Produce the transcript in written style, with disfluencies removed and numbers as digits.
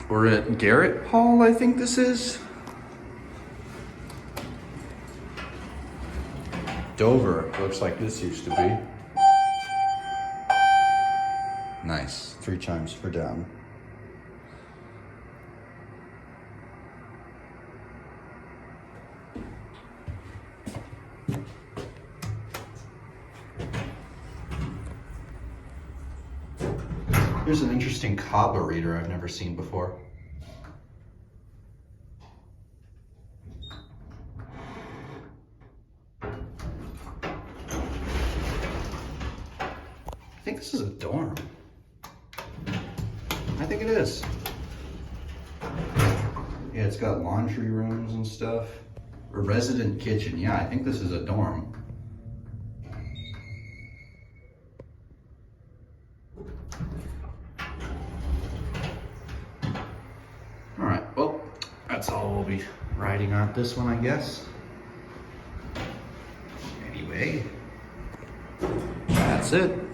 We're at Garrett Hall, I think this is. Dover, looks like this used to be. Nice, 3 chimes for down. Here's an interesting cobbler reader I've never seen before. I think this is a dorm. I think it is. Yeah, it's got laundry rooms and stuff. A resident kitchen. Yeah, I think this is a dorm. All right, well, that's all we'll be riding on this one, I guess. Anyway, that's it.